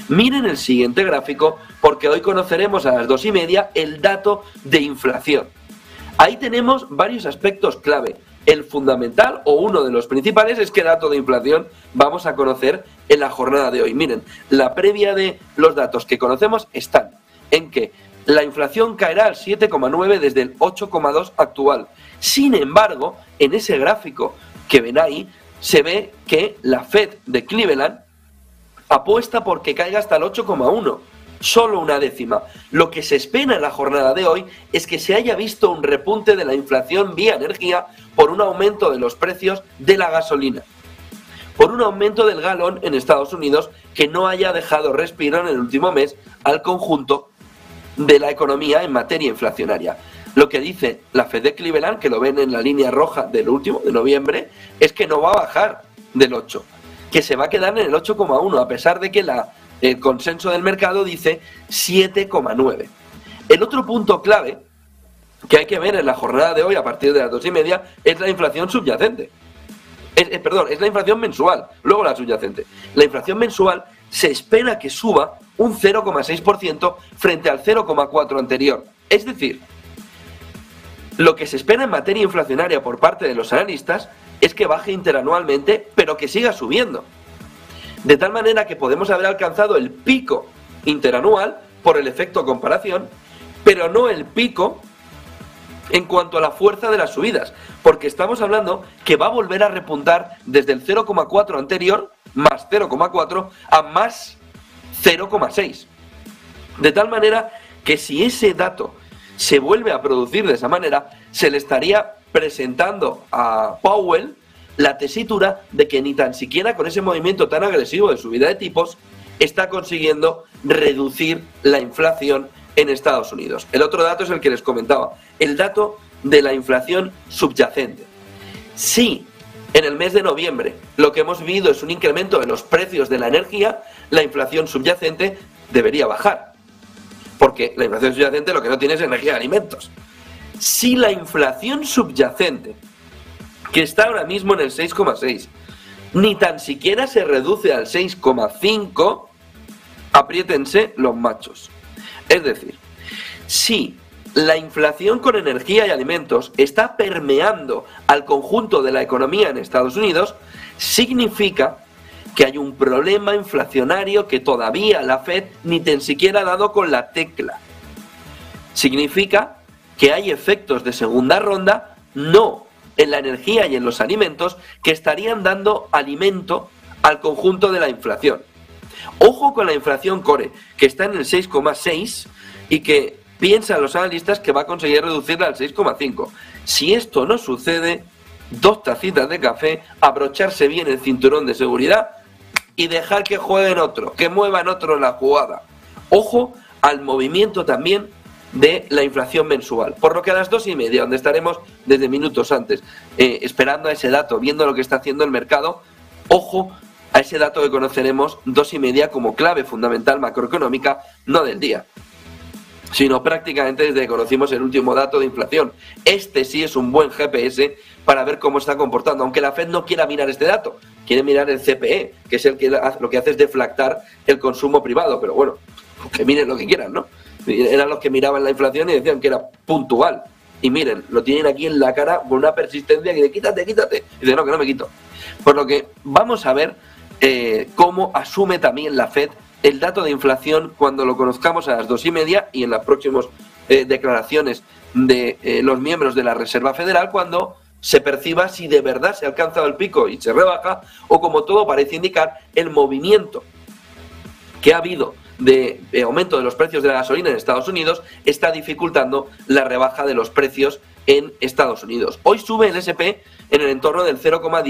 Miren el siguiente gráfico, porque hoy conoceremos a las 2:30 el dato de inflación. Ahí tenemos varios aspectos clave. El fundamental, o uno de los principales, es qué dato de inflación vamos a conocer en la jornada de hoy. Miren, la previa de los datos que conocemos están en que la inflación caerá al 7,9 desde el 8,2 actual. Sin embargo, en ese gráfico que ven ahí, se ve que la Fed de Cleveland apuesta porque caiga hasta el 8,1, solo una décima. Lo que se espera en la jornada de hoy es que se haya visto un repunte de la inflación vía energía por un aumento de los precios de la gasolina, por un aumento del galón en Estados Unidos que no haya dejado respiro en el último mes al conjunto de la economía en materia inflacionaria. Lo que dice la Fed de Cleveland, que lo ven en la línea roja del último, de noviembre, es que no va a bajar del 8, que se va a quedar en el 8,1, a pesar de que el consenso del mercado dice 7,9. El otro punto clave que hay que ver en la jornada de hoy, a partir de las 2:30, es la inflación subyacente. Es la inflación mensual, luego la subyacente. La inflación mensual se espera que suba un 0,6% frente al 0,4 anterior. Es decir, lo que se espera en materia inflacionaria por parte de los analistas es que baje interanualmente, pero que siga subiendo. De tal manera que podemos haber alcanzado el pico interanual por el efecto comparación, pero no el pico en cuanto a la fuerza de las subidas, porque estamos hablando que va a volver a repuntar desde el 0,4 anterior, más 0,4, a más 0,6. De tal manera que si ese dato se vuelve a producir de esa manera, se le estaría presentando a Powell la tesitura de que ni tan siquiera con ese movimiento tan agresivo de subida de tipos está consiguiendo reducir la inflación en Estados Unidos. El otro dato es el que les comentaba, el dato de la inflación subyacente. Si en el mes de noviembre lo que hemos visto es un incremento de los precios de la energía, la inflación subyacente debería bajar, porque la inflación subyacente lo que no tiene es energía de alimentos. Si la inflación subyacente, que está ahora mismo en el 6,6, ni tan siquiera se reduce al 6,5, apriétense los machos. Es decir, si la inflación con energía y alimentos está permeando al conjunto de la economía en Estados Unidos, significa que hay un problema inflacionario que todavía la Fed ni tan siquiera ha dado con la tecla. Significa que hay efectos de segunda ronda, no en la energía y en los alimentos, que estarían dando alimento al conjunto de la inflación. Ojo con la inflación core, que está en el 6,6 y que piensan los analistas que va a conseguir reducirla al 6,5. Si esto no sucede, 2 tacitas de café, abrocharse bien el cinturón de seguridad y dejar que jueguen otro, que muevan otro la jugada. Ojo al movimiento también de la inflación mensual. Por lo que a las 2:30, donde estaremos desde minutos antes, esperando a ese dato, viendo lo que está haciendo el mercado, ojo a ese dato que conoceremos 2:30 como clave fundamental macroeconómica, no del día, sino prácticamente desde que conocimos el último dato de inflación. Este sí es un buen GPS para ver cómo está comportando, aunque la Fed no quiera mirar este dato, quiere mirar el CPE, que es el que lo que hace es deflactar el consumo privado, pero bueno, que miren lo que quieran, ¿no? Eran los que miraban la inflación y decían que era puntual, y miren, lo tienen aquí en la cara con una persistencia que dice, quítate, quítate, y dice, no, que no me quito. Por lo que vamos a ver cómo asume también la Fed el dato de inflación cuando lo conozcamos a las 2:30 y en las próximas declaraciones de los miembros de la Reserva Federal, cuando se perciba si de verdad se ha alcanzado el pico y se rebaja, o como todo parece indicar, el movimiento que ha habido de aumento de los precios de la gasolina en Estados Unidos está dificultando la rebaja de los precios en Estados Unidos. Hoy sube el S&P en el entorno del 0,10.